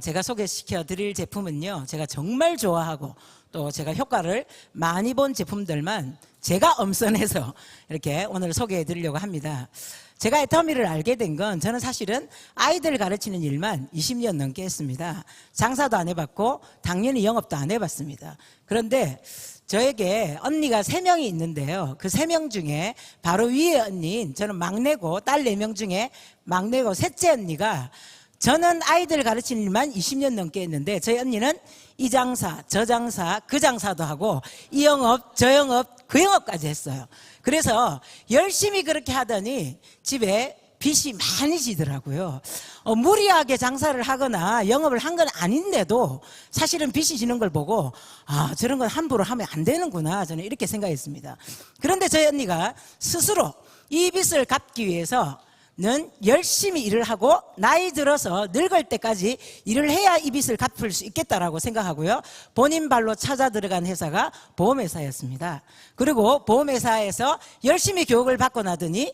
제가 소개시켜 드릴 제품은요, 제가 정말 좋아하고 또 제가 효과를 많이 본 제품들만 제가 엄선해서 이렇게 오늘 소개해 드리려고 합니다. 제가 애터미를 알게 된 건 저는 사실은 아이들 가르치는 일만 20년 넘게 했습니다. 장사도 안 해봤고 당연히 영업도 안 해봤습니다. 그런데 저에게 언니가 3명이 있는데요. 그 3명 중에 바로 위에 언니인 저는 막내고 딸 4명 중에 막내고 셋째 언니가 저는 아이들 가르치는 일만 20년 넘게 했는데 저희 언니는 이 장사, 저 장사, 그 장사도 하고 이 영업, 저 영업, 그 영업까지 했어요. 그래서 열심히 그렇게 하더니 집에 빚이 많이 지더라고요. 무리하게 장사를 하거나 영업을 한 건 아닌데도 사실은 빚이 지는 걸 보고 저런 건 함부로 하면 안 되는구나, 저는 이렇게 생각했습니다. 그런데 저희 언니가 스스로 이 빚을 갚기 위해서 는 열심히 일을 하고 나이 들어서 늙을 때까지 일을 해야 이 빚을 갚을 수 있겠다라고 생각하고요. 본인 발로 찾아 들어간 회사가 보험회사였습니다. 그리고 보험회사에서 열심히 교육을 받고 나더니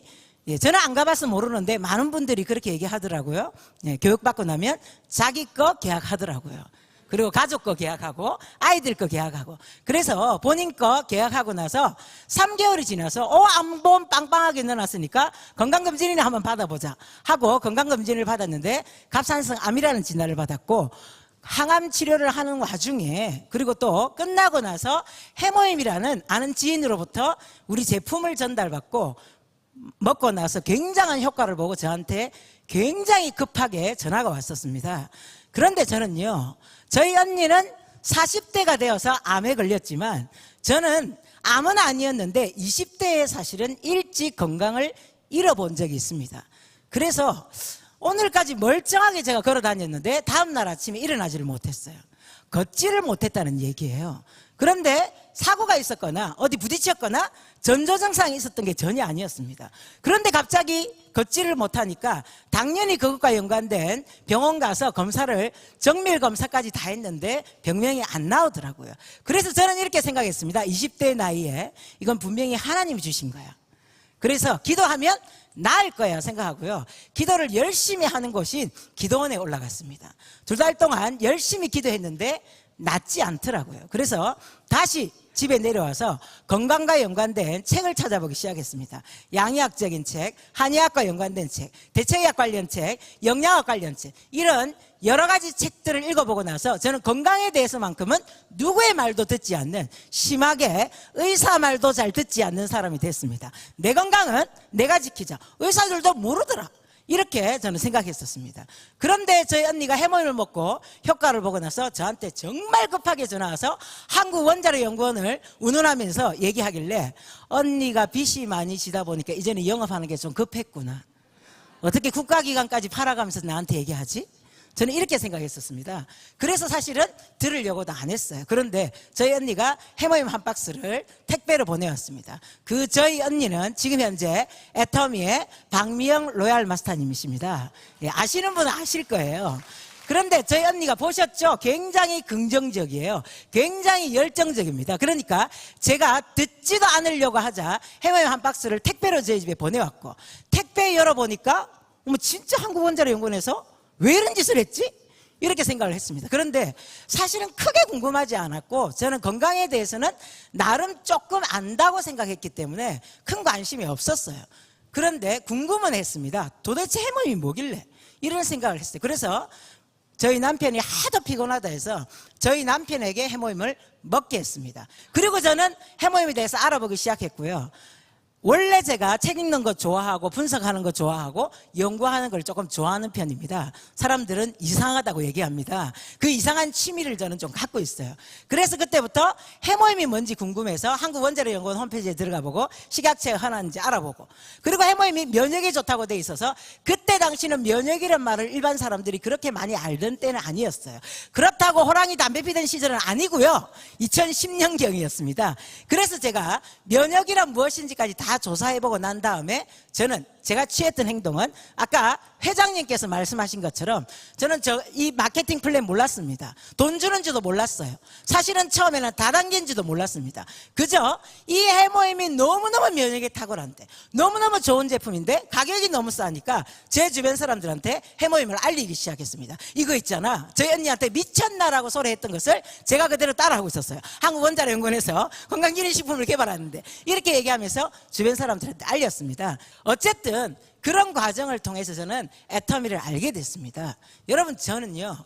저는 안 가봐서 모르는데 많은 분들이 그렇게 얘기하더라고요. 교육받고 나면 자기 거 계약하더라고요. 그리고 가족 거 계약하고 아이들 거 계약하고, 그래서 본인 거 계약하고 나서 3개월이 지나서 암보험 빵빵하게 넣어놨으니까 건강검진이나 한번 받아보자 하고 건강검진을 받았는데 갑상선 암이라는 진단을 받았고, 항암 치료를 하는 와중에 그리고 또 끝나고 나서 해모임이라는 아는 지인으로부터 우리 제품을 전달받고 먹고 나서 굉장한 효과를 보고 저한테 굉장히 급하게 전화가 왔었습니다. 그런데 저는요, 저희 언니는 40대가 되어서 암에 걸렸지만 저는 암은 아니었는데 20대에 사실은 일찍 건강을 잃어본 적이 있습니다. 그래서 오늘까지 멀쩡하게 제가 걸어 다녔는데 다음날 아침에 일어나지를 못했어요. 걷지를 못했다는 얘기예요. 그런데 사고가 있었거나 어디 부딪혔거나 전조증상이 있었던 게 전혀 아니었습니다. 그런데 갑자기 걷지를 못하니까 당연히 그것과 연관된 병원 가서 검사를 정밀 검사까지 다 했는데 병명이 안 나오더라고요. 그래서 저는 이렇게 생각했습니다. 20대 나이에 이건 분명히 하나님이 주신 거야. 그래서 기도하면 나을 거야 생각하고요. 기도를 열심히 하는 곳인 기도원에 올라갔습니다. 2달 동안 열심히 기도했는데 낫지 않더라고요. 그래서 다시 집에 내려와서 건강과 연관된 책을 찾아보기 시작했습니다. 양의학적인 책, 한의학과 연관된 책, 대체의학 관련 책, 영양학 관련 책, 이런 여러 가지 책들을 읽어보고 나서 저는 건강에 대해서만큼은 누구의 말도 듣지 않는, 심하게 의사 말도 잘 듣지 않는 사람이 됐습니다. 내 건강은 내가 지키자. 의사들도 모르더라, 이렇게 저는 생각했었습니다. 그런데 저희 언니가 해모임을 먹고 효과를 보고 나서 저한테 정말 급하게 전화 와서 한국원자로연구원을 운운하면서 얘기하길래 언니가 빚이 많이 지다 보니까 이제는 영업하는 게 좀 급했구나. 어떻게 국가기관까지 팔아가면서 나한테 얘기하지? 저는 이렇게 생각했었습니다. 그래서 사실은 들으려고도 안 했어요. 그런데 저희 언니가 해모임 한 박스를 택배로 보내왔습니다. 그 저희 언니는 지금 현재 애터미의 박미영 로얄 마스터님이십니다. 아시는 분은 아실 거예요. 그런데 저희 언니가 보셨죠? 굉장히 긍정적이에요. 굉장히 열정적입니다. 그러니까 제가 듣지도 않으려고 하자 해모임 한 박스를 택배로 저희 집에 보내왔고, 택배 열어보니까 진짜 한국원자로연구원에서 왜 이런 짓을 했지? 이렇게 생각을 했습니다. 그런데 사실은 크게 궁금하지 않았고 저는 건강에 대해서는 나름 조금 안다고 생각했기 때문에 큰 관심이 없었어요. 그런데 궁금은 했습니다. 도대체 해모임이 뭐길래? 이런 생각을 했어요. 그래서 저희 남편이 하도 피곤하다 해서 저희 남편에게 해모임을 먹게 했습니다. 그리고 저는 해모임에 대해서 알아보기 시작했고요. 원래 제가 책 읽는 거 좋아하고 분석하는 거 좋아하고 연구하는 걸 조금 좋아하는 편입니다. 사람들은 이상하다고 얘기합니다. 그 이상한 취미를 저는 좀 갖고 있어요. 그래서 그때부터 해모임이 뭔지 궁금해서 한국원자로연구원 홈페이지에 들어가 보고 식약처에 하나인지 알아보고, 그리고 해모임이 면역에 좋다고 돼 있어서 그때 당시는 면역이란 말을 일반 사람들이 그렇게 많이 알던 때는 아니었어요. 그렇다고 호랑이 담배 피던 시절은 아니고요. 2010년경이었습니다. 그래서 제가 면역이란 무엇인지까지 다 조사해보고 난 다음에 저는 제가 취했던 행동은 아까 회장님께서 말씀하신 것처럼 저는 이 마케팅 플랜 몰랐습니다. 돈 주는지도 몰랐어요. 사실은 처음에는 다단계인지도 몰랐습니다. 그저 이 해모임이 너무너무 면역에 탁월한데 너무너무 좋은 제품인데 가격이 너무 싸니까 제 주변 사람들한테 해모임을 알리기 시작했습니다. 이거 있잖아, 저희 언니한테 미쳤나라고 소리했던 것을 제가 그대로 따라하고 있었어요. 한국원자력연구원에서 건강기능식품을 개발하는데 이렇게 얘기하면서 주변 사람들한테 알렸습니다. 어쨌든 그런 과정을 통해서 저는 애터미를 알게 됐습니다. 여러분, 저는요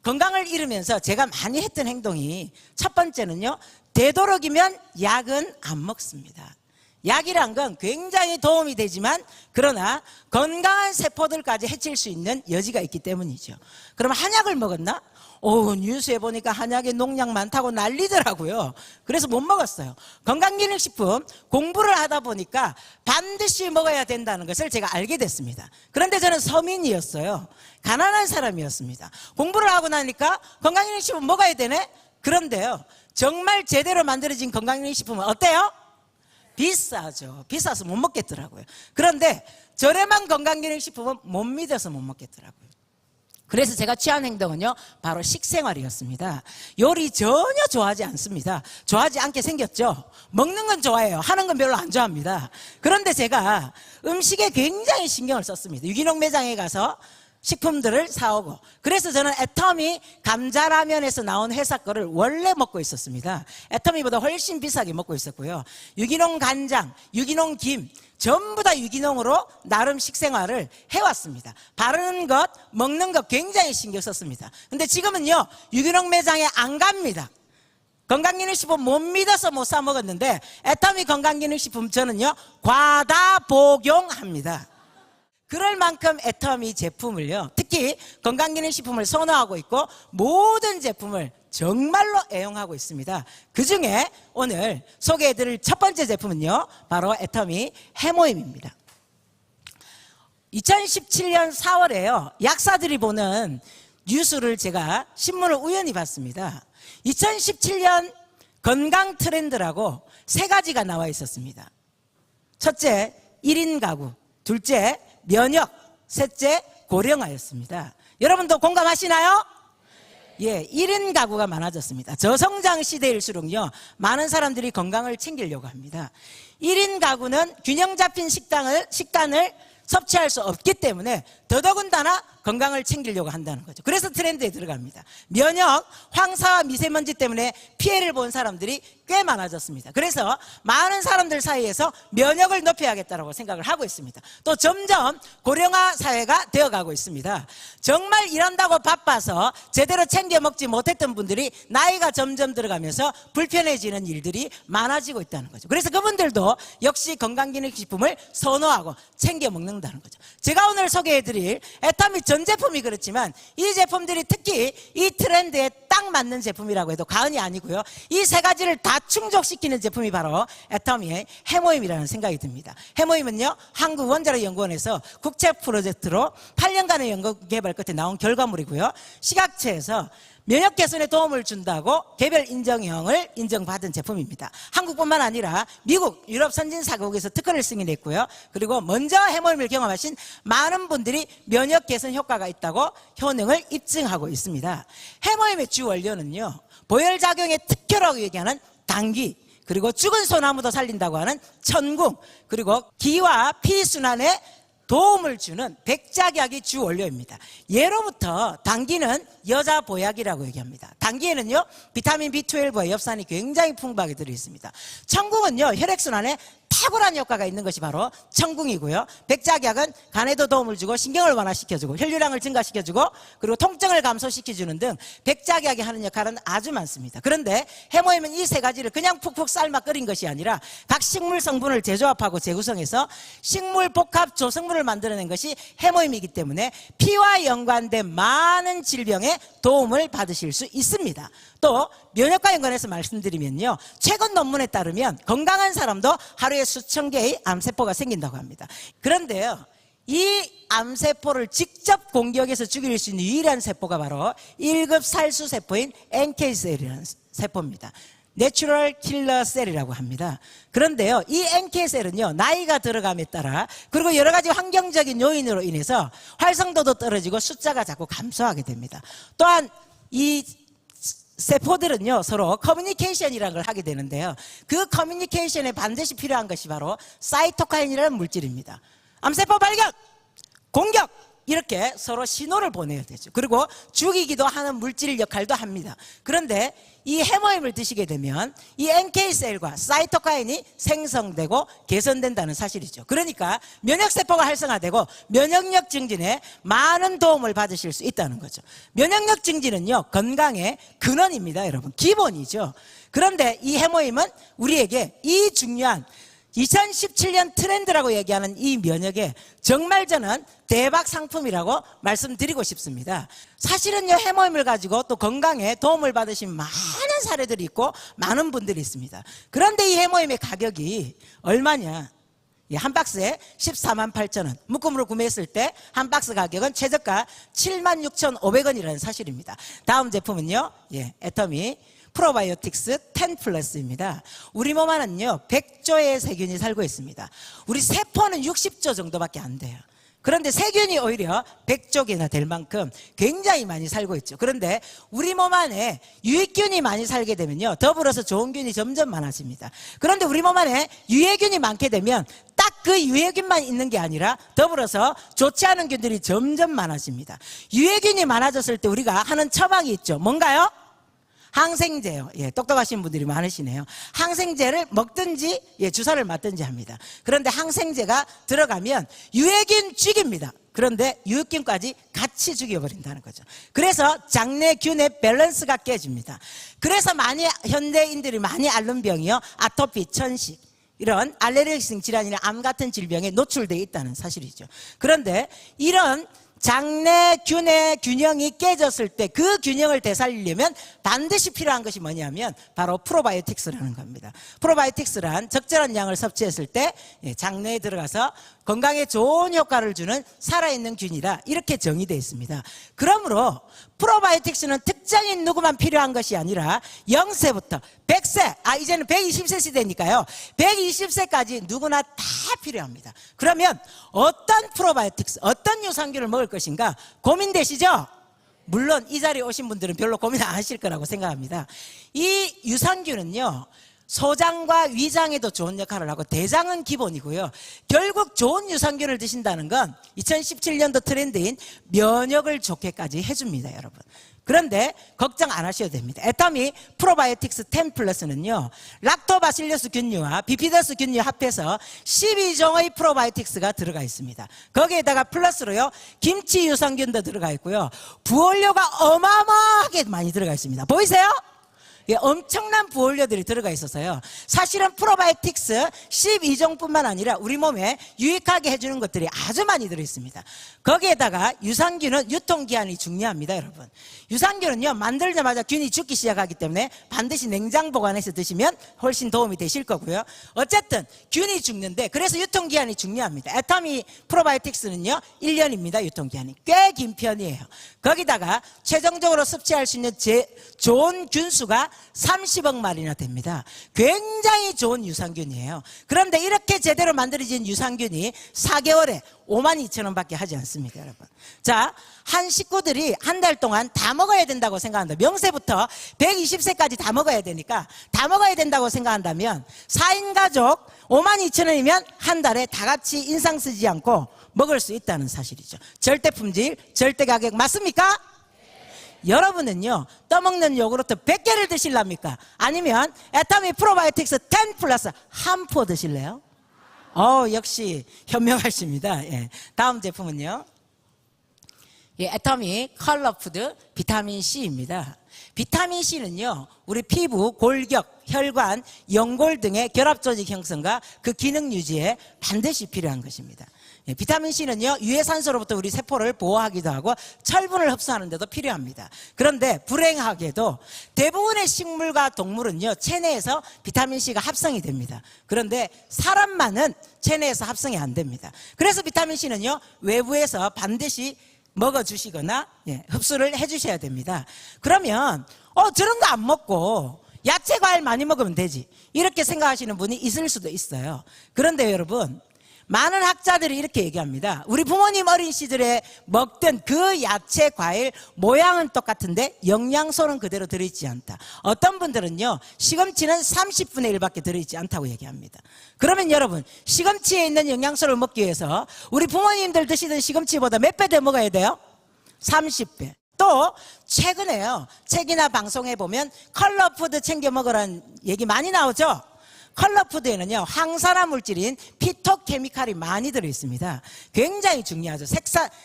건강을 잃으면서 제가 많이 했던 행동이 첫 번째는요, 되도록이면 약은 안 먹습니다. 약이란 건 굉장히 도움이 되지만 그러나 건강한 세포들까지 해칠 수 있는 여지가 있기 때문이죠. 그럼 한약을 먹었나? 뉴스에 보니까 한약에 농약 많다고 난리더라고요. 그래서 못 먹었어요. 건강기능식품 공부를 하다 보니까 반드시 먹어야 된다는 것을 제가 알게 됐습니다. 그런데 저는 서민이었어요. 가난한 사람이었습니다. 공부를 하고 나니까 건강기능식품 먹어야 되네? 그런데요, 정말 제대로 만들어진 건강기능식품은 어때요? 비싸죠. 비싸서 못 먹겠더라고요. 그런데 저렴한 건강기능식품은 못 믿어서 못 먹겠더라고요. 그래서 제가 취한 행동은요, 바로 식생활이었습니다. 요리 전혀 좋아하지 않습니다. 좋아하지 않게 생겼죠. 먹는 건 좋아해요. 하는 건 별로 안 좋아합니다. 그런데 제가 음식에 굉장히 신경을 썼습니다. 유기농 매장에 가서 식품들을 사오고, 그래서 저는 애터미 감자라면에서 나온 회사 거를 원래 먹고 있었습니다. 애터미보다 훨씬 비싸게 먹고 있었고요. 유기농 간장, 유기농 김 전부 다 유기농으로 나름 식생활을 해왔습니다. 바르는 것, 먹는 것 굉장히 신경 썼습니다. 근데 지금은요, 유기농 매장에 안 갑니다. 건강기능식품 못 믿어서 못 사 먹었는데 애터미 건강기능식품 저는요, 과다 복용합니다. 그럴 만큼 애터미 제품을요, 특히 건강기능식품을 선호하고 있고 모든 제품을 정말로 애용하고 있습니다. 그 중에 오늘 소개해드릴 첫 번째 제품은요, 바로 애터미 해모임입니다. 2017년 4월에요 약사들이 보는 뉴스를 제가 신문을 우연히 봤습니다. 2017년 건강 트렌드라고 세 가지가 나와 있었습니다. 첫째, 1인 가구. 둘째, 면역. 셋째, 고령화였습니다. 여러분도 공감하시나요? 예, 1인 가구가 많아졌습니다. 저성장 시대일수록요, 많은 사람들이 건강을 챙기려고 합니다. 1인 가구는 균형 잡힌 식단을 섭취할 수 없기 때문에 더더군다나 건강을 챙기려고 한다는 거죠. 그래서 트렌드에 들어갑니다. 면역, 황사와 미세먼지 때문에 피해를 본 사람들이 꽤 많아졌습니다. 그래서 많은 사람들 사이에서 면역을 높여야겠다고 생각을 하고 있습니다. 또 점점 고령화 사회가 되어가고 있습니다. 정말 일한다고 바빠서 제대로 챙겨 먹지 못했던 분들이 나이가 점점 들어가면서 불편해지는 일들이 많아지고 있다는 거죠. 그래서 그분들도 역시 건강기능식품을 선호하고 챙겨 먹는다는 거죠. 제가 오늘 소개해드릴 애터미 전 제품이 그렇지만 이 제품들이 특히 이 트렌드에 딱 맞는 제품이라고 해도 과언이 아니고요, 이 세 가지를 다 충족시키는 제품이 바로 애터미의 해모임이라는 생각이 듭니다. 해모임은요, 한국원자력연구원에서 국제 프로젝트로 8년간의 연구 개발 끝에 나온 결과물이고요, 시각처에서 면역 개선에 도움을 준다고 개별 인정형을 인정받은 제품입니다. 한국뿐만 아니라 미국, 유럽 선진사국에서 특허를 승인했고요. 그리고 먼저 해모임을 경험하신 많은 분들이 면역 개선 효과가 있다고 효능을 입증하고 있습니다. 해모임의 주 원료는요, 보혈작용의 특효라고 얘기하는 당귀, 그리고 죽은 소나무도 살린다고 하는 천궁, 그리고 기와 피순환에 도움을 주는 백작약이 주 원료입니다. 예로부터 당귀는 여자 보약이라고 얘기합니다. 당귀에는요, 비타민 B12와 엽산이 굉장히 풍부하게 들어있습니다. 천궁은요, 혈액순환에 탁월한 효과가 있는 것이 바로 천궁이고요. 백작약은 간에도 도움을 주고 신경을 완화시켜주고 혈류량을 증가시켜주고 그리고 통증을 감소시켜주는 등 백작약이 하는 역할은 아주 많습니다. 그런데 해모임은 이 세 가지를 그냥 푹푹 삶아 끓인 것이 아니라 각 식물 성분을 재조합하고 재구성해서 식물 복합 조성물을 만들어낸 것이 해모임이기 때문에 피와 연관된 많은 질병에 도움을 받으실 수 있습니다. 또 면역과 연관해서 말씀드리면요, 최근 논문에 따르면 건강한 사람도 하루에 수천 개의 암세포가 생긴다고 합니다. 그런데요, 이 암세포를 직접 공격해서 죽일 수 있는 유일한 세포가 바로 1급 살수세포인 NK셀이라는 세포입니다. 내추럴 킬러 셀이라고 합니다. 그런데요, 이 NK셀은요, 나이가 들어감에 따라 그리고 여러 가지 환경적인 요인으로 인해서 활성도도 떨어지고 숫자가 자꾸 감소하게 됩니다. 또한 이 세포들은요, 서로 커뮤니케이션이라는 걸 하게 되는데요, 그 커뮤니케이션에 반드시 필요한 것이 바로 사이토카인이라는 물질입니다. 암세포 발견! 공격! 이렇게 서로 신호를 보내야 되죠. 그리고 죽이기도 하는 물질 역할도 합니다. 그런데 이 해모임을 드시게 되면 이 NK셀과 사이토카인이 생성되고 개선된다는 사실이죠. 그러니까 면역세포가 활성화되고 면역력 증진에 많은 도움을 받으실 수 있다는 거죠. 면역력 증진은요, 건강의 근원입니다, 여러분. 기본이죠. 그런데 이 해모임은 우리에게 이 중요한 2017년 트렌드라고 얘기하는 이 면역에 정말 저는 대박 상품이라고 말씀드리고 싶습니다. 사실은요, 해모임을 가지고 또 건강에 도움을 받으신 많은 사례들이 있고 많은 분들이 있습니다. 그런데 이 해모임의 가격이 얼마냐? 한 박스에 14만 8천 원, 묶음으로 구매했을 때 한 박스 가격은 최저가 76,500원이라는 사실입니다. 다음 제품은요, 애터미 프로바이오틱스 10 플러스입니다. 우리 몸 안은요, 100조의 세균이 살고 있습니다. 우리 세포는 60조 정도밖에 안 돼요. 그런데 세균이 오히려 100조개나 될 만큼 굉장히 많이 살고 있죠. 그런데 우리 몸 안에 유익균이 많이 살게 되면요, 더불어서 좋은 균이 점점 많아집니다. 그런데 우리 몸 안에 유해균이 많게 되면 딱 그 유해균만 있는 게 아니라 더불어서 좋지 않은 균들이 점점 많아집니다. 유해균이 많아졌을 때 우리가 하는 처방이 있죠. 뭔가요? 항생제요. 똑똑하신 분들이 많으시네요. 항생제를 먹든지 주사를 맞든지 합니다. 그런데 항생제가 들어가면 유해균 죽입니다. 그런데 유익균까지 같이 죽여버린다는 거죠. 그래서 장내균의 밸런스가 깨집니다. 그래서 현대인들이 많이 앓는 병이요, 아토피, 천식, 이런 알레르기성 질환이나 암 같은 질병에 노출되어 있다는 사실이죠. 그런데 이런 장내균의 균형이 깨졌을 때 그 균형을 되살리려면 반드시 필요한 것이 뭐냐면 바로 프로바이오틱스라는 겁니다. 프로바이오틱스란 적절한 양을 섭취했을 때 장내에 들어가서 건강에 좋은 효과를 주는 살아있는 균이다, 이렇게 정의되어 있습니다. 그러므로 프로바이오틱스는 특정인 누구만 필요한 것이 아니라 0세부터 100세, 이제는 120세 시대니까요, 120세까지 누구나 다 필요합니다. 그러면 어떤 프로바이오틱스, 어떤 유산균을 먹을 것인가 고민되시죠? 물론 이 자리에 오신 분들은 별로 고민 안 하실 거라고 생각합니다. 이 유산균은요, 소장과 위장에도 좋은 역할을 하고 대장은 기본이고요, 결국 좋은 유산균을 드신다는 건 2017년도 트렌드인 면역을 좋게까지 해줍니다, 여러분. 그런데 걱정 안 하셔도 됩니다. 애터미 프로바이오틱스 10 플러스는요, 락토바실러스 균류와 비피더스 균류 합해서 12종의 프로바이오틱스가 들어가 있습니다. 거기에다가 플러스로요, 김치 유산균도 들어가 있고요, 부원료가 어마어마하게 많이 들어가 있습니다. 보이세요? 엄청난 부원료들이 들어가 있어서요, 사실은 프로바이오틱스 12종뿐만 아니라 우리 몸에 유익하게 해주는 것들이 아주 많이 들어있습니다. 거기에다가 유산균은 유통기한이 중요합니다, 여러분. 유산균은요, 만들자마자 균이 죽기 시작하기 때문에 반드시 냉장 보관해서 드시면 훨씬 도움이 되실 거고요. 어쨌든 균이 죽는데 그래서 유통기한이 중요합니다. 애터미 프로바이오틱스는요, 1년입니다, 유통기한이. 꽤 긴 편이에요. 거기다가 최종적으로 섭취할 수 있는 좋은 균수가 30억 마리나 됩니다. 굉장히 좋은 유산균이에요. 그런데 이렇게 제대로 만들어진 유산균이 4개월에 52,000원밖에 하지 않습니다, 여러분. 자, 한 식구들이 한 달 동안 다 먹어야 된다고 생각한다. 명세부터 120세까지 다 먹어야 되니까 다 먹어야 된다고 생각한다면 4인 가족 52,000원이면 한 달에 다 같이 인상 쓰지 않고 먹을 수 있다는 사실이죠. 절대 품질, 절대 가격 맞습니까? 여러분은요, 떠먹는 요구르트 100개를 드실랍니까? 아니면 애터미 프로바이오틱스 10 플러스 한 포 드실래요? 역시 현명하십니다. 다음 제품은요, 애터미 컬러푸드 비타민C입니다. 비타민C는요, 우리 피부, 골격, 혈관, 연골 등의 결합조직 형성과 그 기능 유지에 반드시 필요한 것입니다. 비타민C는요, 유해산소로부터 우리 세포를 보호하기도 하고 철분을 흡수하는 데도 필요합니다. 그런데 불행하게도 대부분의 식물과 동물은요, 체내에서 비타민C가 합성이 됩니다. 그런데 사람만은 체내에서 합성이 안 됩니다. 그래서 비타민C는요, 외부에서 반드시 먹어주시거나 흡수를 해주셔야 됩니다. 그러면 저런 거 안 먹고 야채 과일 많이 먹으면 되지. 이렇게 생각하시는 분이 있을 수도 있어요. 그런데 여러분, 많은 학자들이 이렇게 얘기합니다. 우리 부모님 어린 시절에 먹던 그 야채 과일 모양은 똑같은데 영양소는 그대로 들어있지 않다. 어떤 분들은요, 시금치는 30분의 1밖에 들어있지 않다고 얘기합니다. 그러면 여러분, 시금치에 있는 영양소를 먹기 위해서 우리 부모님들 드시던 시금치보다 몇 배 더 먹어야 돼요? 30배. 또 최근에요, 책이나 방송에 보면 컬러푸드 챙겨 먹으라는 얘기 많이 나오죠. 컬러푸드에는요, 항산화 물질인 피토케미칼이 많이 들어있습니다. 굉장히 중요하죠.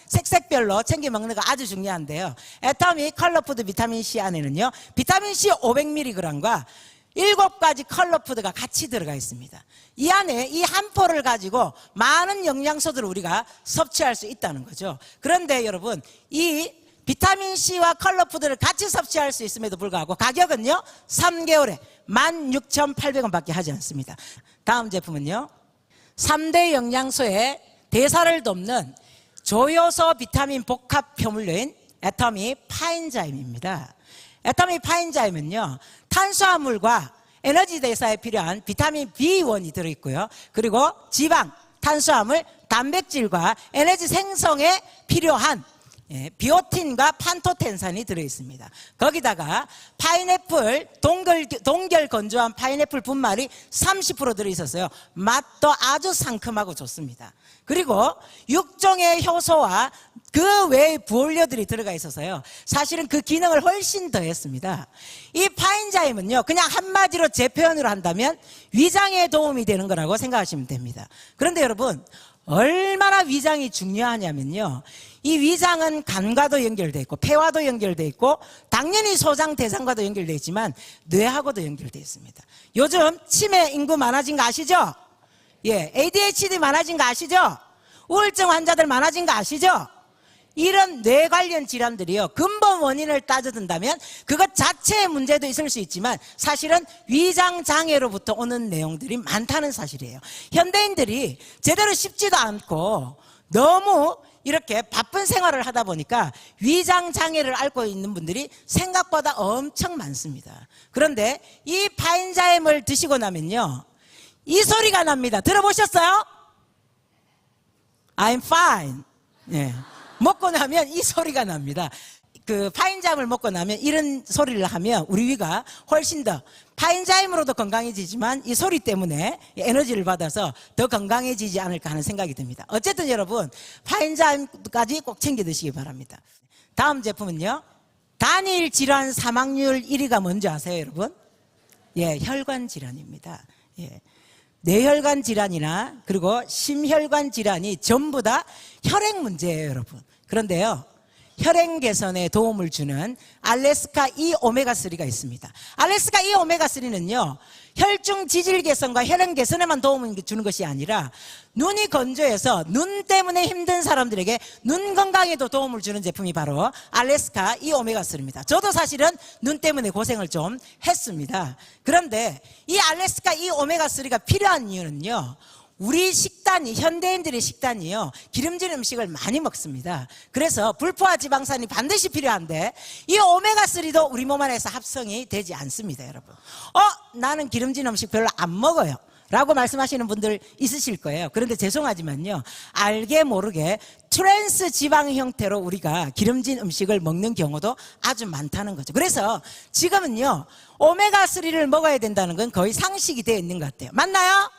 색색별로 챙겨 먹는 거 아주 중요한데요. 애터미 컬러푸드 비타민C 안에는요, 비타민C 500mg과 7가지 컬러푸드가 같이 들어가 있습니다. 이 안에 이 한 포를 가지고 많은 영양소들을 우리가 섭취할 수 있다는 거죠. 그런데 여러분, 이 비타민C와 컬러푸드를 같이 섭취할 수 있음에도 불구하고 가격은요, 3개월에 16,800원 밖에 하지 않습니다. 다음 제품은요, 3대 영양소의 대사를 돕는 조효소 비타민 복합 표물로인 애터미 파인자임입니다. 애터미 파인자임은요, 탄수화물과 에너지 대사에 필요한 비타민 B1이 들어있고요, 그리고 지방, 탄수화물, 단백질과 에너지 생성에 필요한 비오틴과 판토텐산이 들어있습니다. 거기다가 파인애플, 동결 건조한 파인애플 분말이 30% 들어있었어요. 맛도 아주 상큼하고 좋습니다. 그리고 6종의 효소와 그 외의 부원료들이 들어가 있어서요, 사실은 그 기능을 훨씬 더했습니다. 이 파인자임은요, 그냥 한마디로 제 표현으로 한다면 위장에 도움이 되는 거라고 생각하시면 됩니다. 그런데 여러분, 얼마나 위장이 중요하냐면요, 이 위장은 간과도 연결되어 있고 폐와도 연결되어 있고 당연히 소장 대장과도 연결되어 있지만 뇌하고도 연결되어 있습니다. 요즘 치매 인구 많아진 거 아시죠? 예, ADHD 많아진 거 아시죠? 우울증 환자들 많아진 거 아시죠? 이런 뇌 관련 질환들이요, 근본 원인을 따져든다면 그것 자체의 문제도 있을 수 있지만 사실은 위장 장애로부터 오는 내용들이 많다는 사실이에요. 현대인들이 제대로 씹지도 않고 너무 이렇게 바쁜 생활을 하다 보니까 위장 장애를 앓고 있는 분들이 생각보다 엄청 많습니다. 그런데 이 파인자임을 드시고 나면요, 이 소리가 납니다. 들어보셨어요? I'm fine. 예. 먹고 나면 이 소리가 납니다. 그 파인자임을 먹고 나면 이런 소리를 하면 우리 위가 훨씬 더, 파인자임으로도 건강해지지만 이 소리 때문에 에너지를 받아서 더 건강해지지 않을까 하는 생각이 듭니다. 어쨌든 여러분, 파인자임까지 꼭 챙겨 드시기 바랍니다. 다음 제품은요, 단일 질환 사망률 1위가 뭔지 아세요, 여러분? 예, 혈관 질환입니다. 예. 뇌혈관 질환이나 그리고 심혈관 질환이 전부 다 혈액 문제예요, 여러분. 그런데요, 혈액 개선에 도움을 주는 알래스카 E 오메가3가 있습니다. 알래스카 E 오메가3는요, 혈중 지질 개선과 혈액 개선에만 도움을 주는 것이 아니라 눈이 건조해서 눈 때문에 힘든 사람들에게 눈 건강에도 도움을 주는 제품이 바로 알래스카 E 오메가3입니다. 저도 사실은 눈 때문에 고생을 좀 했습니다. 그런데 이 알래스카 E 오메가3가 필요한 이유는요, 우리 식단이, 현대인들의 식단이요, 기름진 음식을 많이 먹습니다. 그래서 불포화 지방산이 반드시 필요한데 이 오메가3도 우리 몸 안에서 합성이 되지 않습니다, 여러분. 나는 기름진 음식 별로 안 먹어요 라고 말씀하시는 분들 있으실 거예요. 그런데 죄송하지만요, 알게 모르게 트랜스 지방 형태로 우리가 기름진 음식을 먹는 경우도 아주 많다는 거죠. 그래서 지금은요, 오메가3를 먹어야 된다는 건 거의 상식이 되어 있는 것 같아요. 맞나요?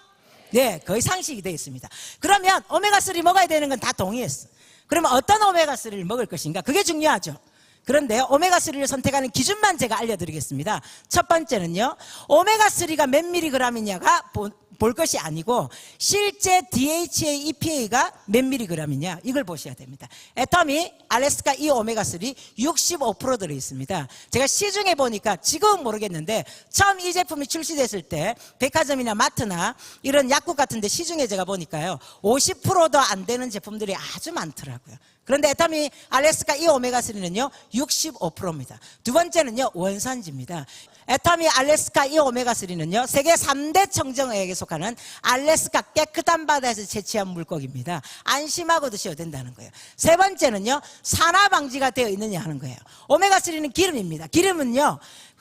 네, 거의 상식이 되어 있습니다. 그러면 오메가3 먹어야 되는 건 다 동의했어. 그러면 어떤 오메가3를 먹을 것인가? 그게 중요하죠. 그런데 오메가3를 선택하는 기준만 제가 알려드리겠습니다. 첫 번째는요, 오메가3가 몇 mg이냐가 볼 것이 아니고 실제 DHA, EPA가 몇 mg이냐, 이걸 보셔야 됩니다. 애터미 알래스카 E 오메가3 65% 들어있습니다. 제가 시중에 보니까 지금은 모르겠는데 처음 이 제품이 출시됐을 때 백화점이나 마트나 이런 약국 같은 데 시중에 제가 보니까요, 50%도 안 되는 제품들이 아주 많더라고요. 그런데 애터미 알래스카 E 오메가3는요 65%입니다. 두 번째는요, 원산지입니다. 애터미 알래스카 E 오메가3는요 세계 3대 청정의학에 속하는 알래스카 깨끗한 바다에서 채취한 물고기입니다. 안심하고 드셔도 된다는 거예요. 세 번째는요, 산화 방지가 되어 있느냐 하는 거예요. 오메가3는 기름입니다. 기름은요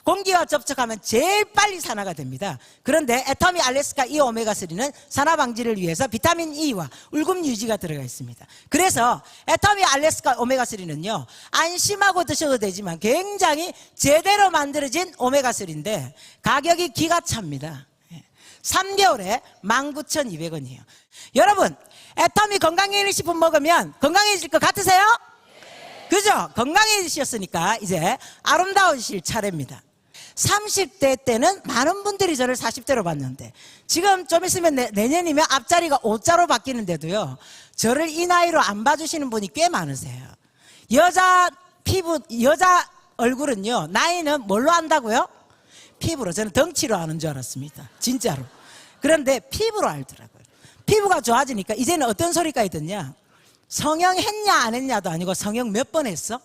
공기와 접촉하면 제일 빨리 산화가 됩니다. 그런데 애터미 알래스카 이 오메가3는 산화 방지를 위해서 비타민 E와 울금 유지가 들어가 있습니다. 그래서 애터미 알래스카 오메가3는요, 안심하고 드셔도 되지만 굉장히 제대로 만들어진 오메가3인데 가격이 기가 찹니다. 3개월에 19,200원이에요. 여러분, 애터미 건강기능식품 먹으면 건강해질 것 같으세요? 그죠? 건강해지셨으니까 이제 아름다우실 차례입니다. 30대 때는 많은 분들이 저를 40대로 봤는데 지금 좀 있으면 내년이면 앞자리가 5자로 바뀌는데도요, 저를 이 나이로 안 봐주시는 분이 꽤 많으세요. 여자 얼굴은요, 나이는 뭘로 안다고요? 피부로. 저는 덩치로 아는 줄 알았습니다. 진짜로. 그런데 피부로 알더라고요. 피부가 좋아지니까 이제는 어떤 소리까지 듣냐? 성형 했냐 안 했냐도 아니고 성형 몇 번 했어?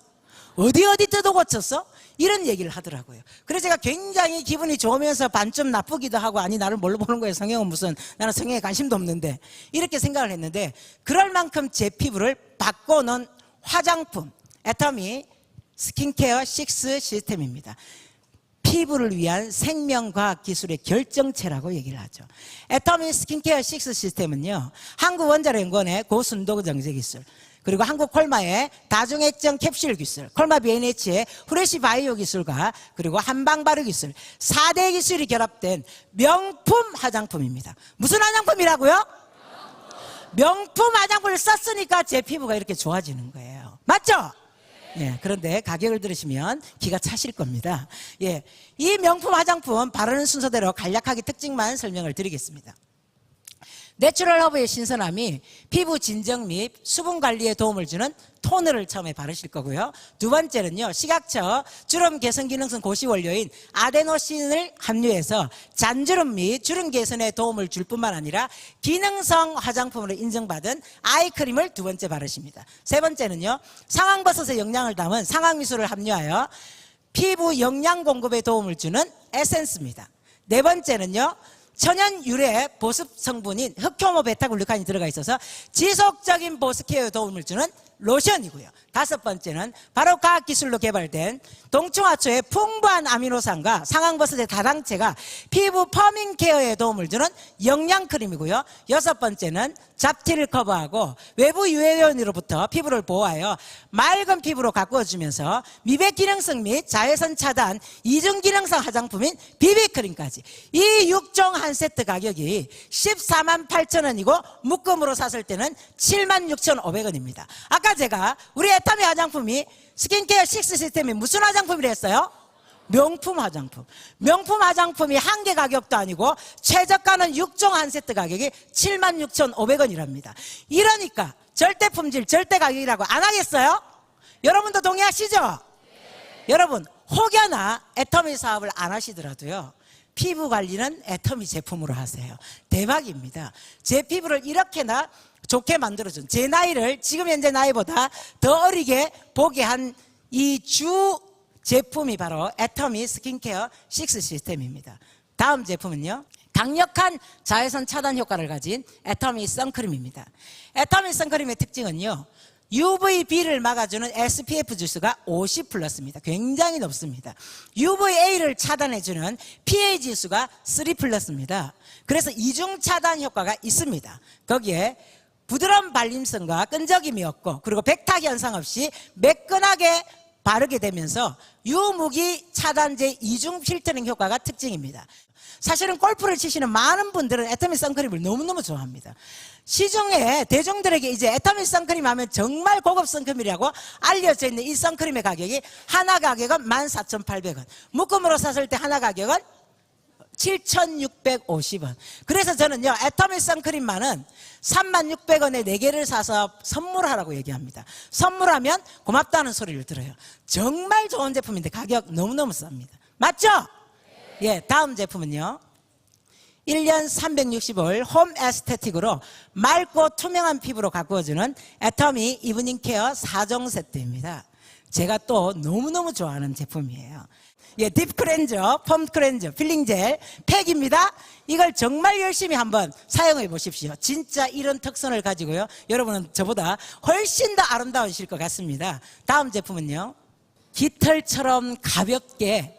어디 뜯어 고쳤어? 이런 얘기를 하더라고요. 그래서 제가 굉장히 기분이 좋으면서 반쯤 나쁘기도 하고, 아니 나를 뭘로 보는 거예요? 성형은 무슨, 나는 성형에 관심도 없는데, 이렇게 생각을 했는데, 그럴 만큼 제 피부를 바꿔놓은 화장품 애터미 스킨케어 6 시스템입니다. 피부를 위한 생명과학 기술의 결정체라고 얘기를 하죠. 애터미 스킨케어 6 시스템은요, 한국원자력연구원의 고순도 정제 기술, 그리고 한국 콜마의 다중액정 캡슐 기술, 콜마 B&H의 후레쉬 바이오 기술과 그리고 한방 발효 기술, 4대 기술이 결합된 명품 화장품입니다. 무슨 화장품이라고요? 명품 화장품을 썼으니까 제 피부가 이렇게 좋아지는 거예요. 맞죠? 예, 그런데 가격을 들으시면 기가 차실 겁니다. 예, 이 명품 화장품 바르는 순서대로 간략하게 특징만 설명을 드리겠습니다. 내추럴 허브의 신선함이 피부 진정 및 수분 관리에 도움을 주는 토너를 처음에 바르실 거고요. 두 번째는요, 식약처 주름 개선 기능성 고시 원료인 아데노신을 함유해서 잔주름 및 주름 개선에 도움을 줄 뿐만 아니라 기능성 화장품으로 인정받은 아이크림을 두 번째 바르십니다. 세 번째는요, 상황버섯의 영양을 담은 상황미술을 함유하여 피부 영양 공급에 도움을 주는 에센스입니다. 네 번째는요, 천연 유래 보습 성분인 흑효모 베타글루칸이 들어가 있어서 지속적인 보습 케어에 도움을 주는 로션이고요. 다섯 번째는 바로 과학기술로 개발된 동충하초의 풍부한 아미노산과 상황버섯의 다당체가 피부 퍼밍 케어에 도움을 주는 영양크림이고요. 여섯 번째는 잡티를 커버하고 외부 유해요인으로부터 피부를 보호하여 맑은 피부로 가꾸어주면서 미백 기능성 및 자외선 차단 이중 기능성 화장품인 비비크림까지, 이 6종 한 세트 가격이 148,000원이고 묶음으로 샀을 때는 76,500원입니다. 아까 제가 우리 애터미 화장품이 스킨케어 6 시스템이 무슨 화장품이라 했어요? 명품 화장품. 명품 화장품이 한 개 가격도 아니고 최저가는 6종 한 세트 가격이 76,500원이랍니다. 이러니까 절대 품질, 절대 가격이라고 안 하겠어요? 여러분도 동의하시죠? 네. 여러분, 혹여나 애터미 사업을 안 하시더라도요, 피부 관리는 애터미 제품으로 하세요. 대박입니다. 제 피부를 이렇게나 좋게 만들어준, 제 나이를 지금 현재 나이보다 더 어리게 보게 한 이 주 제품이 바로 애터미 스킨케어 6 시스템입니다. 다음 제품은요, 강력한 자외선 차단 효과를 가진 애터미 선크림입니다. 애터미 선크림의 특징은요, UVB를 막아주는 SPF 지수가 50 플러스입니다. 굉장히 높습니다. UVA를 차단해주는 PA 지수가 3 플러스입니다. 그래서 이중 차단 효과가 있습니다. 거기에 부드러운 발림성과 끈적임이 없고, 그리고 백탁 현상 없이 매끈하게 바르게 되면서 유무기 차단제 이중 필터링 효과가 특징입니다. 사실은 골프를 치시는 많은 분들은 애터미 선크림을 너무너무 좋아합니다. 시중에 대중들에게 이제 애터미 선크림 하면 정말 고급 선크림이라고 알려져 있는 이 선크림의 가격이 하나 가격은 14,800원, 묶음으로 샀을 때 하나 가격은 7,650원. 그래서 저는요, 애터미 선크림만은 36,600원에 4개를 사서 선물하라고 얘기합니다. 선물하면 고맙다는 소리를 들어요. 정말 좋은 제품인데 가격 너무너무 쌉니다. 맞죠? 예, 다음 제품은요, 1년 365일 홈 에스테틱으로 맑고 투명한 피부로 가꾸어주는 애터미 이브닝 케어 4종 세트입니다. 제가 또 너무너무 좋아하는 제품이에요. 예, 딥 클렌저, 펌 클렌저, 필링 젤 팩입니다. 이걸 정말 열심히 한번 사용해 보십시오. 진짜 이런 특성을 가지고요, 여러분은 저보다 훨씬 더 아름다우실 것 같습니다. 다음 제품은요, 깃털처럼 가볍게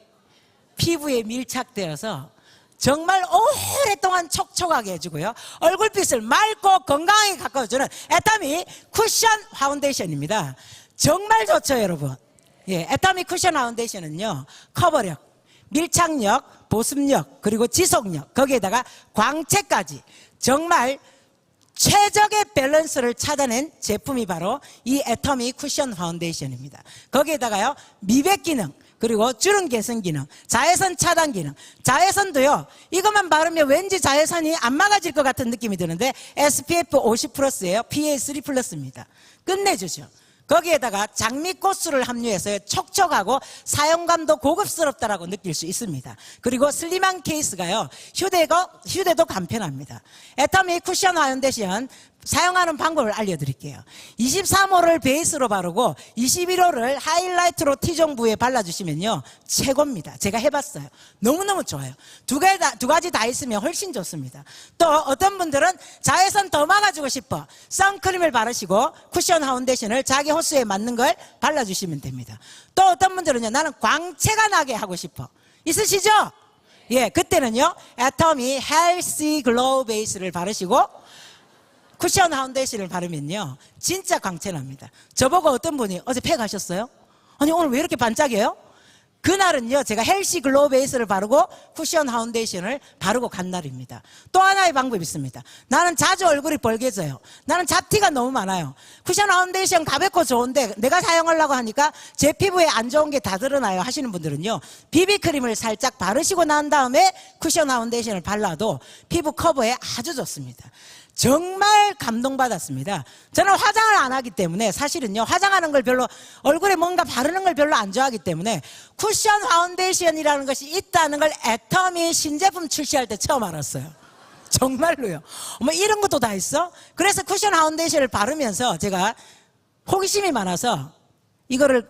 피부에 밀착되어서 정말 오랫동안 촉촉하게 해주고요. 얼굴빛을 맑고 건강하게 가까워주는 애터미 쿠션 파운데이션입니다. 정말 좋죠, 여러분. 예, 애터미 쿠션 파운데이션은요, 커버력, 밀착력, 보습력, 그리고 지속력, 거기에다가 광채까지 정말 최적의 밸런스를 찾아낸 제품이 바로 이 애터미 쿠션 파운데이션입니다. 거기에다가요, 미백 기능, 그리고 주름 개선 기능, 자외선 차단 기능. 자외선도요, 이것만 바르면 왠지 자외선이 안 막아질 것 같은 느낌이 드는데 SPF 50 플러스예요. PA3 플러스입니다. 끝내주죠. 거기에다가 장미꽃술을 함유해서 촉촉하고 사용감도 고급스럽다라고 느낄 수 있습니다. 그리고 슬림한 케이스가요, 휴대도 간편합니다. 애터미 쿠션 파운데이션 사용하는 방법을 알려드릴게요. 23호를 베이스로 바르고 21호를 하이라이트로 T존 부에 발라주시면요, 최고입니다. 제가 해봤어요. 너무너무 좋아요. 두 가지 다 있으면 훨씬 좋습니다. 또 어떤 분들은 자외선 더 막아주고 싶어 선크림을 바르시고 쿠션 파운데이션을 자기 호수에 맞는 걸 발라주시면 됩니다. 또 어떤 분들은요, 나는 광채가 나게 하고 싶어. 있으시죠? 예, 그때는요, 애터미 헬시 글로우 베이스를 바르시고 쿠션 파운데이션을 바르면요, 진짜 광채납니다. 저보고 어떤 분이 어제 팩 하셨어요? 아니, 오늘 왜 이렇게 반짝여요? 그날은요, 제가 헬시 글로우 베이스를 바르고 쿠션 파운데이션을 바르고 간 날입니다. 또 하나의 방법이 있습니다. 나는 자주 얼굴이 벌개져요. 나는 잡티가 너무 많아요. 쿠션 파운데이션 가볍고 좋은데 내가 사용하려고 하니까 제 피부에 안 좋은 게 다 드러나요 하시는 분들은요, 비비크림을 살짝 바르시고 난 다음에 쿠션 파운데이션을 발라도 피부 커버에 아주 좋습니다. 정말 감동받았습니다. 저는 화장을 안 하기 때문에 사실은요, 화장하는 걸 별로, 얼굴에 뭔가 바르는 걸 별로 안 좋아하기 때문에 쿠션 파운데이션이라는 것이 있다는 걸 애터미 신제품 출시할 때 처음 알았어요. 정말로요. 뭐 이런 것도 다 있어? 그래서 쿠션 파운데이션을 바르면서 제가 호기심이 많아서 이거를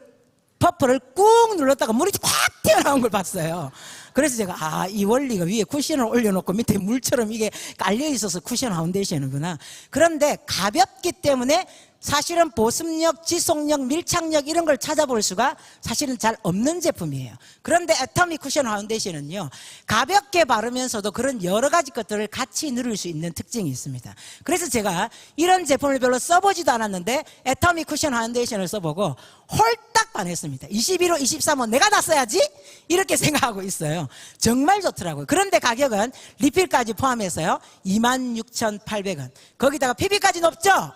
버퍼를 꾹 눌렀다가 물이 확 튀어나온 걸 봤어요. 그래서 제가 이 원리가 위에 쿠션을 올려놓고 밑에 물처럼 이게 깔려 있어서 쿠션 파운데이션이구나. 그런데 가볍기 때문에 사실은 보습력, 지속력, 밀착력 이런 걸 찾아볼 수가 사실은 잘 없는 제품이에요. 그런데 애터미 쿠션 파운데이션은요, 가볍게 바르면서도 그런 여러 가지 것들을 같이 누릴 수 있는 특징이 있습니다. 그래서 제가 이런 제품을 별로 써보지도 않았는데 애터미 쿠션 파운데이션을 써보고 홀딱 반했습니다. 21호, 23호 내가 다 써야지? 이렇게 생각하고 있어요. 정말 좋더라고요. 그런데 가격은 리필까지 포함해서요, 26,800원. 거기다가 PB까지 높죠?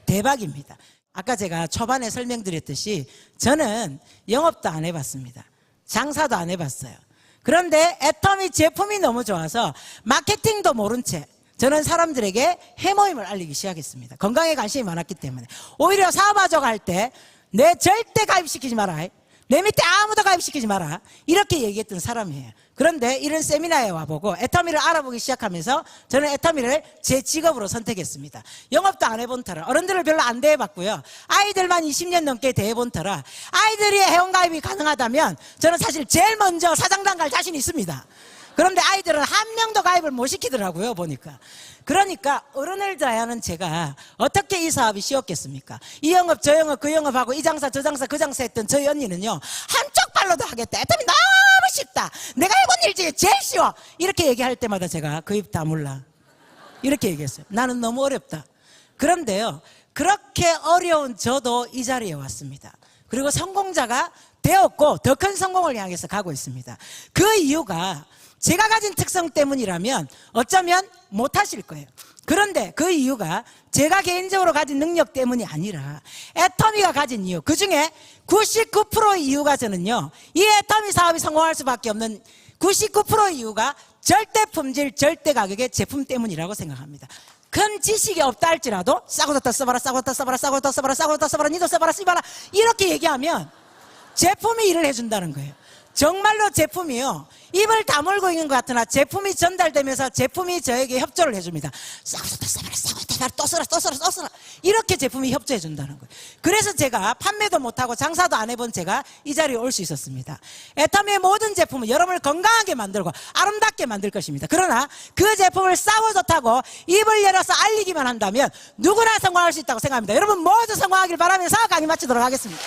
대박입니다. 아까 제가 초반에 설명드렸듯이 저는 영업도 안 해봤습니다. 장사도 안 해봤어요. 그런데 애터미 제품이 너무 좋아서 마케팅도 모른 채 저는 사람들에게 해모임을 알리기 시작했습니다. 건강에 관심이 많았기 때문에. 오히려 사업하자고 할 때 내 절대 가입시키지 마라, 내 밑에 아무도 가입시키지 마라, 이렇게 얘기했던 사람이에요. 그런데 이런 세미나에 와보고 애터미를 알아보기 시작하면서 저는 애터미를 제 직업으로 선택했습니다. 영업도 안 해본 터라, 어른들을 별로 안 대해봤고요, 아이들만 20년 넘게 대해본 터라, 아이들이 회원가입이 가능하다면 저는 사실 제일 먼저 사장단 갈 자신이 있습니다. 그런데 아이들은 한 명도 가입을 못 시키더라고요, 보니까. 그러니까 어른을 대하는 제가 어떻게 이 사업이 쉬웠겠습니까? 이 영업 저 영업 그 영업하고 이 장사 저 장사 그 장사 했던 저희 언니는요, 한쪽 발로도 하겠다, 애터미 너무 쉽다, 내가 해본 일 중에 제일 쉬워, 이렇게 얘기할 때마다 제가 그 입 다물라 이렇게 얘기했어요. 나는 너무 어렵다. 그런데요, 그렇게 어려운 저도 이 자리에 왔습니다. 그리고 성공자가 되었고 더 큰 성공을 향해서 가고 있습니다. 그 이유가 제가 가진 특성 때문이라면 어쩌면 못하실 거예요. 그런데 그 이유가 제가 개인적으로 가진 능력 때문이 아니라 애터미가 가진 이유, 그 중에 99%의 이유가 저는요, 이 애터미 사업이 성공할 수밖에 없는 99%의 이유가 절대 품질, 절대 가격의 제품 때문이라고 생각합니다. 큰 지식이 없다 할지라도 싸고 더 써봐라, 싸고 더 써봐라, 싸고 더 써봐라, 싸고 더 써봐라, 니도 써봐라, 써봐라, 이렇게 얘기하면 제품이 일을 해준다는 거예요. 정말로 제품이요, 입을 다물고 있는 것 같으나 제품이 전달되면서 제품이 저에게 협조를 해줍니다. 싸고 또 써봐라, 싸고 또 써라, 또 써라, 또 써라, 이렇게 제품이 협조해 준다는 거예요. 그래서 제가 판매도 못하고 장사도 안 해본 제가 이 자리에 올 수 있었습니다. 애터미의 모든 제품은 여러분을 건강하게 만들고 아름답게 만들 것입니다. 그러나 그 제품을 싸고 좋다고 입을 열어서 알리기만 한다면 누구나 성공할 수 있다고 생각합니다. 여러분 모두 성공하길 바라면서 강의 마치도록 하겠습니다.